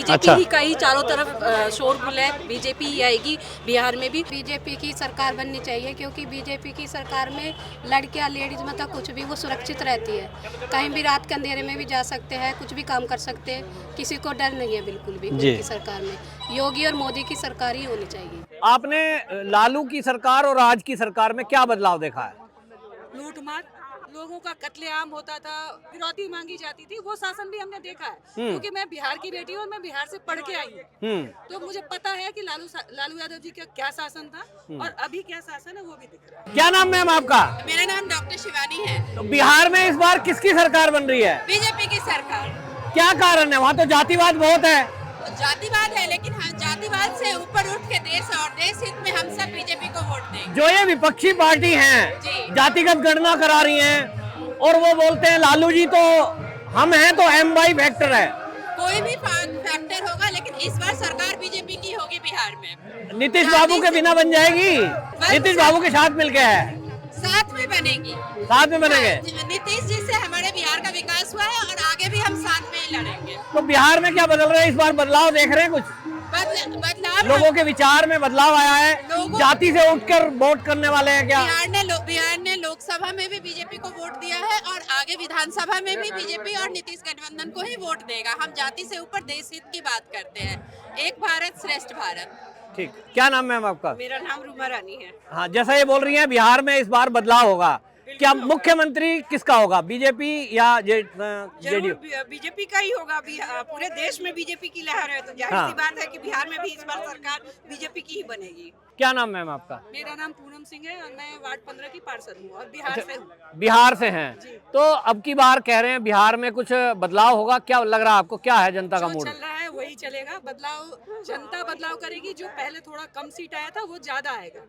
BJP का ही चारों तरफ शोरगुल है। बीजेपी ही आएगी बिहार में भी। बीजेपी की सरकार बननी चाहिए क्योंकि बीजेपी की सरकार में लड़कियां लेडीज मतलब कुछ भी वो सुरक्षित रहती है। कहीं भी रात के अंधेरे में भी जा सकते हैं, कुछ भी काम कर सकते हैं, किसी को डर नहीं है बिल्कुल भी। उनकी सरकार में योगी और मोदी की सरकार ही होनी चाहिए। आपने लालू की सरकार और आज की सरकार में क्या बदलाव देखा है? लूटमार, लोगों का कत्लेआम होता था, फिरौती मांगी जाती थी, वो शासन भी हमने देखा है। क्योंकि मैं बिहार की बेटी हूँ और मैं बिहार से पढ़ के आई हूँ, तो मुझे पता है कि लालू यादव जी का क्या शासन था और अभी क्या शासन है वो भी दिख रहा है। क्या नाम मैम आपका? मेरा नाम डॉक्टर शिवानी है। तो बिहार में इस बार किसकी सरकार बन रही है? बीजेपी की सरकार। क्या कारण है? वहाँ तो जातिवाद बहुत है। जातिवाद है, लेकिन हम जातिवाद से ऊपर उठ के देश और देश हित में हम सब बीजेपी को वोट देंगे। जो ये विपक्षी पार्टी हैं, जातिगत गणना करा रही हैं और वो बोलते हैं लालू जी तो हम हैं तो M/Y फैक्टर है। कोई भी फैक्टर होगा, लेकिन इस बार सरकार बीजेपी की होगी बिहार में। नीतीश बाबू के बिना बन जाएगी? नीतीश बाबू के साथ मिलके है? साथ में बनेगी। साथ में बनेंगे? नीतीश जी से हमारे बिहार का विकास हुआ है और आगे भी हम साथ में ही लड़ेंगे। तो बिहार में क्या बदल रहा है इस बार? बदलाव देख रहे हैं कुछ? बदलाव लोगों के विचार में बदलाव आया है? जाति से उठकर वोट करने वाले हैं क्या? बिहार ने लोकसभा में भी बीजेपी को वोट दिया है और आगे विधानसभा में भी बीजेपी और नीतीश गठबंधन को ही वोट देगा। हम जाति से ऊपर देश हित की बात करते हैं। एक भारत श्रेष्ठ भारत। ठीक, क्या नाम मैम आपका? मेरा नाम रूमा रानी है। हाँ, जैसा ये बोल रही हैं बिहार में इस बार बदलाव होगा, क्या मुख्यमंत्री किसका होगा? बीजेपी या जेडीयू? बीजेपी का ही होगा। पूरे देश में बीजेपी की लहर है, तो जाहिर सी बात है कि बिहार में भी इस बार सरकार बीजेपी की ही बनेगी। क्या नाम मैम आपका? मेरा नाम पूनम सिंह है और मैं वार्ड 15 की पार्षद हूँ और बिहार से हूँ। बिहार से हैं, तो अब की बार कह रहे हैं बिहार में कुछ बदलाव होगा। क्या लग रहा है आपको, क्या है जनता का मूड? चल रहा है वही चलेगा। बदलाव, जनता बदलाव करेगी। जो पहले थोड़ा कम सीट आया था वो ज्यादा आएगा,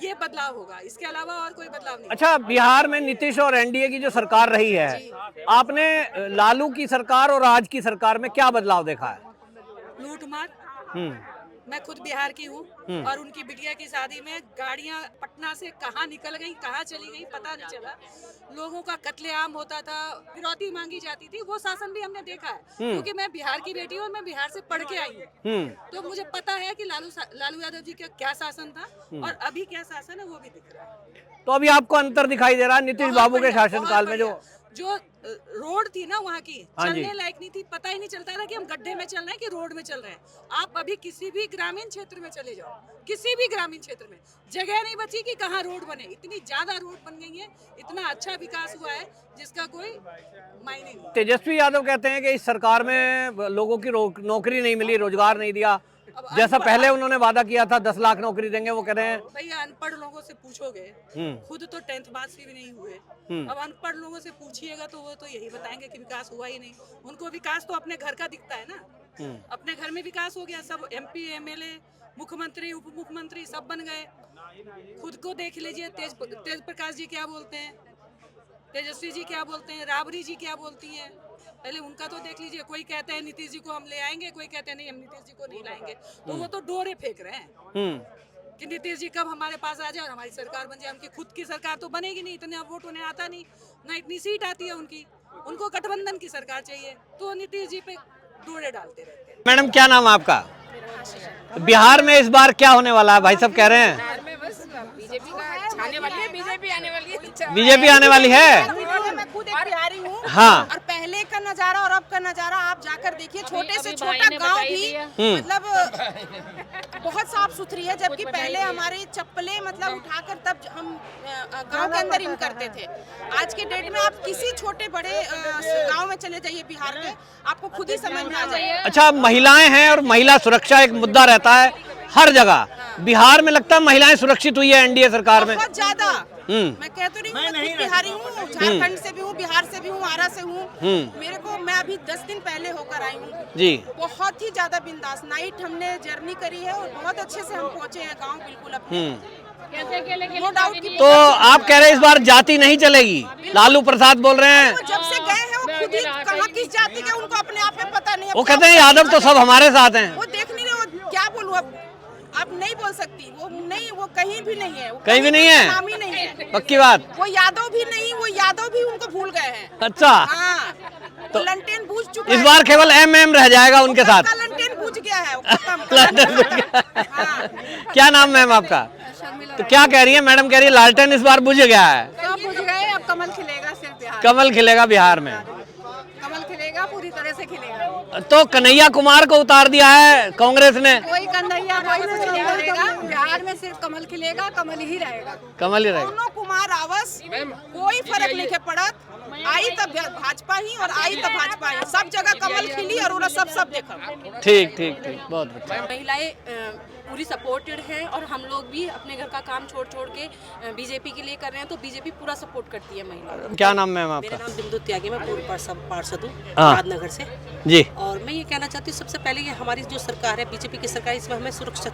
ये बदलाव होगा। इसके अलावा और कोई बदलाव नहीं। अच्छा, बिहार में नीतीश और एनडीए की जो सरकार रही है, आपने लालू की सरकार और आज की सरकार में क्या बदलाव देखा है? लूटमार, मैं खुद बिहार की हूँ और उनकी बिटिया की शादी में गाड़ियाँ पटना से कहाँ निकल गई, कहाँ चली गई, पता नहीं चला। लोगों का कत्लेआम होता था, फिरौती मांगी जाती थी, वो शासन भी हमने देखा है। क्योंकि मैं बिहार की बेटी हूँ और मैं बिहार से पढ़ के आई हूँ, तो मुझे पता है कि लालू यादव जी का क्या शासन था और अभी क्या शासन है वो भी दिख रहा है। तो अभी आपको अंतर दिखाई दे रहा है नीतीश बाबू के शासनकाल में? जो रोड थी ना वहाँ की, चलने लायक नहीं थी। पता ही नहीं चलता था कि हम गड्ढे में चल रहे हैं कि रोड में चल रहे हैं। आप अभी किसी भी ग्रामीण क्षेत्र में चले जाओ, किसी भी ग्रामीण क्षेत्र में जगह नहीं बची कि कहाँ रोड बने। इतनी ज्यादा रोड बन गई है, इतना अच्छा विकास हुआ है जिसका कोई मायने नहीं। तेजस्वी यादव कहते हैं कि इस सरकार में लोगों की नौकरी नहीं मिली, रोजगार नहीं दिया। जैसा पहले उन्होंने वादा किया था 10 लाख नौकरी देंगे, वो कह रहे हैं। भैया, अनपढ़ लोगों से पूछोगे, खुद तो 10th पास भी नहीं हुए, अब अनपढ़ लोगों से पूछिएगा तो वो तो यही बताएंगे कि विकास हुआ ही नहीं। उनको विकास तो अपने घर का दिखता है ना। अपने घर में विकास हो गया, सब MP MLA मुख्यमंत्री उप मुख्यमंत्री सब बन गए। खुद को देख लीजिए, तेज प्रकाश जी क्या बोलते हैं, तेजस्वी जी क्या बोलते हैं, राबड़ी जी क्या बोलती हैं। पहले उनका तो देख लीजिए। कोई कहते हैं नीतीश जी को हम ले आएंगे, कोई कहते हैं नहीं हम नीतीश जी को नहीं लाएंगे। तो वो तो डोरे फेंक रहे हैं कि नीतीश जी कब हमारे पास आ जाए और हमारी सरकार बन जाए। उनकी खुद की सरकार तो बनेगी नहीं, इतने वोट उन्हें आता नहीं, ना इतनी सीट आती है उनकी। उनको गठबंधन की सरकार चाहिए, तो नीतीश जी पे डोरे डालते रहते हैं। मैडम, क्या नाम आपका? तो बिहार में इस बार क्या होने वाला है? भाई सब कह रहे हैं बीजेपी आने वाली है। बीजेपी आने वाली है। मैं खुद एक बिहारी हूँ। हाँ। और पहले का नजारा और अब का नजारा आप जाकर देखिए। छोटे से छोटा गांव भी मतलब बहुत साफ सुथरी है, जबकि पहले हमारे चप्पलें मतलब उठाकर तब हम गांव के अंदर इन करते थे। आज के डेट में आप किसी छोटे बड़े गांव में चले जाइए बिहार के, आपको खुद ही समझ में आ जाएगा। अच्छा, महिलाएं हैं और महिला सुरक्षा एक मुद्दा रहता है हर जगह। बिहार में लगता है महिलाएं सुरक्षित हुई है एनडीए सरकार में? बहुत ज्यादा। मैं कह तो रही हूँ, मैं बिहारी हूँ, झारखंड से भी हूँ, बिहार से भी हूँ, आरा से हूँ। मैं अभी 10 दिन पहले होकर आई हूँ जी। बहुत ही ज्यादा बिंदास नाइट हमने जर्नी करी है और बहुत अच्छे से हम पहुँचे हैं गाँव बिल्कुल अपने। No doubt. तो आप कह रहे हैं इस बार जाति नहीं चलेगी? लालू प्रसाद बोल रहे हैं। जब से गए हैं वो खुद ही कहाँ किस जाति के उनको अपने आप में पता नहीं है। वो कहते हैं यादव तो सब हमारे साथ हैं। वो देख नहीं रहे, क्या बोलूँ अब नहीं बोल सकती। वो नहीं, वो कहीं भी नहीं है, कहीं भी नहीं है, नाम ही नहीं है। पक्की बात। वो यादव भी नहीं, वो यादव भी उनको भूल गए हैं। अच्छा, हाँ, तो लंटेन बूझ चुका इस बार केवल MM रह जाएगा उनके साथ। लंटेन है, वो खत्म। हाँ। क्या नाम मैम आपका? तो क्या कह रही है मैडम? कह रही है लालटेन इस बार बुझ गया है। सब बुझ गए, अब कमल खिलेगा सिर्फ बिहार, कमल खिलेगा बिहार में। कमल खिलेगा, पूरी तरह से खिलेगा। तो कन्हैया कुमार को उतार दिया है कांग्रेस ने। कोई कन्हैया कोई कुछ नहीं करेगा, बिहार में सिर्फ कमल खिलेगा, कमल ही रहेगा। कमल ही रहेगा। दोनों कुमार आवास कोई फर्क नहीं पड़त, आई तब भाजपा ही और आई तब भाजपा ही, सब जगह कमल खिली और उन्हें सब देखा। ठीक ठीक ठीक, बहुत अच्छा। महिलाएं पूरी सपोर्टेड हैं और हम लोग भी अपने घर का काम छोड़ छोड़ के बीजेपी के लिए कर रहे हैं, तो बीजेपी पूरा सपोर्ट करती है महिलाएं। क्या नाम मैम मेरा आपका? नाम बिंदु त्यागी, मैं पूर्व पार्षद हूँ हाँ। राजनगर से। जी। और मैं ये कहना चाहती हूँ, सबसे पहले ये हमारी जो सरकार है बीजेपी की सरकार, इसमें हमें सुरक्षा,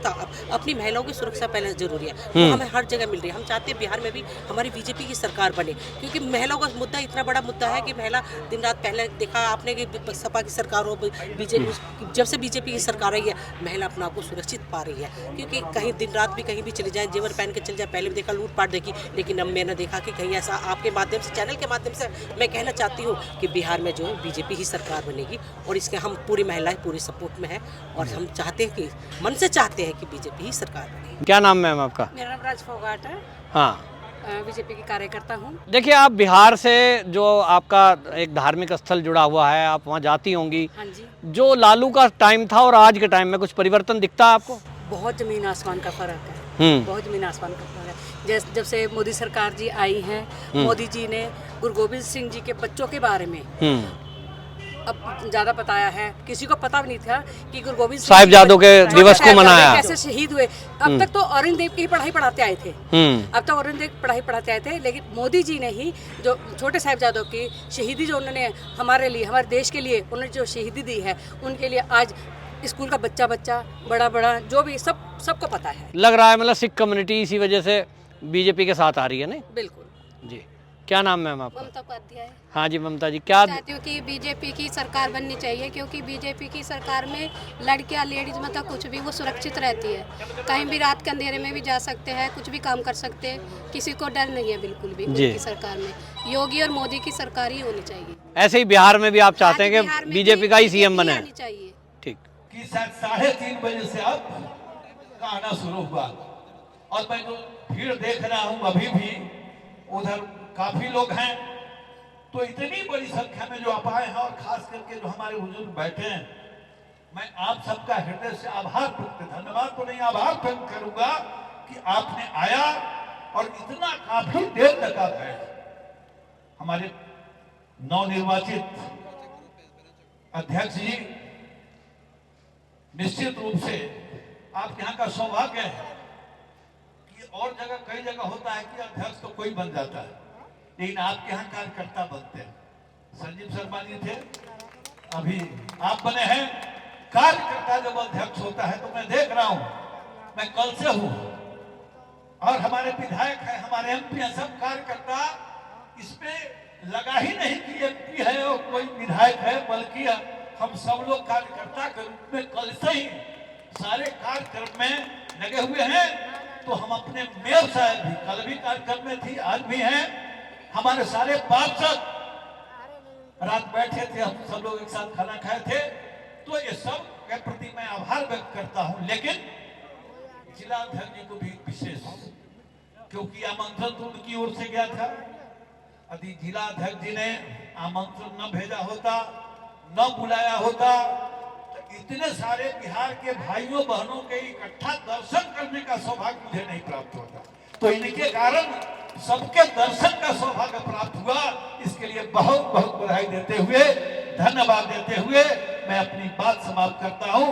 अपनी महिलाओं की सुरक्षा पहले जरूरी है, वो हमें हर जगह मिल रही है। हम चाहते हैं बिहार में भी हमारी बीजेपी की सरकार बने, क्योंकि महिलाओं का मुद्दा इतना बड़ा मुद्दा है कि महिला दिन रात, पहले देखा आपने कि सपा की सरकार हो, बीजेपी, जब से बीजेपी की सरकार आई है महिला अपना आपको सुरक्षित पा रही है, क्योंकि कहीं दिन रात भी कहीं भी चली जाए, जेवर पहन के चली जाए। पहले भी देखा लूटपाट देखी, लेकिन अब मैंने देखा कि कहीं ऐसा, आपके माध्यम से, चैनल के माध्यम से मैं कहना चाहती हूँ कि बिहार में जो बीजेपी ही सरकार बनेगी, और इसके हम पूरी महिलाएं पूरी सपोर्ट में है, और हम चाहते हैं कि मन से चाहते हैं कि बीजेपी ही सरकार बने। क्या नाम मैम आपका? मेरा नाम राज फोगाट है, हाँ। बीजेपी की कार्यकर्ता हूँ। देखिए, आप बिहार से, जो आपका एक धार्मिक स्थल जुड़ा हुआ है, आप वहाँ जाती होंगी। हाँ जी। जो लालू का टाइम था और आज के टाइम में कुछ परिवर्तन दिखता है आपको? बहुत जमीन आसमान का फर्क है, बहुत जमीन आसमान का फर्क है। जब से मोदी सरकार जी आई है, मोदी जी ने गुरु गोविंद सिंह जी के बच्चों के बारे में अब ज्यादा बताया है। किसी को पता भी नहीं था कि गुरु गोविंद सिंह साहिबजादों के दिवस को मनाया, कैसे शहीद हुए। अब तक तो औरंगजेब की ही पढ़ाई पढ़ाते आए थे, अब तक औरंगजेब पढ़ाई पढ़ाते आए थे, लेकिन मोदी जी ने ही जो छोटे साहिबजादों की शहीदी, जो उन्होंने हमारे लिए, हमारे देश के लिए उन्होंने जो शहीदी दी है, उनके लिए आज स्कूल का बच्चा बड़ा जो भी सबको पता है। लग रहा है मतलब सिख कम्युनिटी इसी वजह से बीजेपी के साथ आ रही है, नहीं? बिल्कुल जी। क्या नाम मैम आपका? ममता उपाध्याय। हाँ जी ममता जी, क्या चाहती हूँ कि बीजेपी की सरकार बननी चाहिए, क्योंकि बीजेपी की सरकार में लड़कियां, लेडीज, मतलब कुछ भी वो सुरक्षित रहती है। कहीं भी रात के अंधेरे में भी जा सकते हैं, कुछ भी काम कर सकते हैं, किसी को डर नहीं है बिल्कुल भी। उनकी सरकार में योगी और मोदी की सरकार ही होनी चाहिए। ऐसे ही बिहार में भी आप चाहते हैं कि बीजेपी का ही सीएम बने? चाहिए। ठीक। कि 3:30 बजे से अब का आना शुरू हुआ, और मैं जो भीड़ देख रहा हूँ अभी भी, उधर काफी लोग हैं, तो इतनी बड़ी संख्या में जो आप आए हैं, और खास करके जो हमारे बुजुर्ग बैठे हैं, मैं आप सबका हृदय से आभार व्यक्त, धन्यवाद तो नहीं, आभार व्यक्त करूंगा कि आपने आया और इतना काफी देर तक आप गए। हमारे नवनिर्वाचित अध्यक्ष जी, निश्चित रूप से आप यहाँ का सौभाग्य है कि और जगह, कई जगह होता है कि अध्यक्ष तो कोई बन जाता है, लेकिन आपके यहाँ कार्यकर्ता बनते हैं। संजीव शर्मा जी थे, अभी आप बने हैं। कार्यकर्ता जब अध्यक्ष होता है, तो मैं देख रहा हूं, मैं कल से हूं, और हमारे विधायक है, हमारे एमपी है, सब कार्यकर्ता इसमें लगा ही नहीं कि एमपी है और कोई विधायक है, बल्कि हम सब लोग कार्यकर्ता के रूप में कल से ही सारे कार्यक्रम में लगे हुए हैं। तो हम अपने मेयर साहब भी कल भी कार्यक्रम में थी, आज भी हैं, हमारे सारे पार्षद रात बैठे थे, हम सब लोग एक साथ खाना खाए थे। तो ये सब के प्रति मैं आभार व्यक्त करता हूं, लेकिन जिला अध्यक्ष जी को भी विशेष, क्योंकि आमंत्रण तो उनकी ओर से गया था। यदि जिला अध्यक्ष जी ने आमंत्रण न भेजा होता, न बुलाया होता, तो इतने सारे बिहार के भाइयों बहनों के इकट्ठा दर्शन करने का सौभाग्य मुझे नहीं प्राप्त होता। तो इनके कारण सबके दर्शन का सौभाग्य प्राप्त हुआ। इसके लिए बहुत बहुत बधाई देते हुए, धन्यवाद देते हुए मैं अपनी बात समाप्त करता हूं।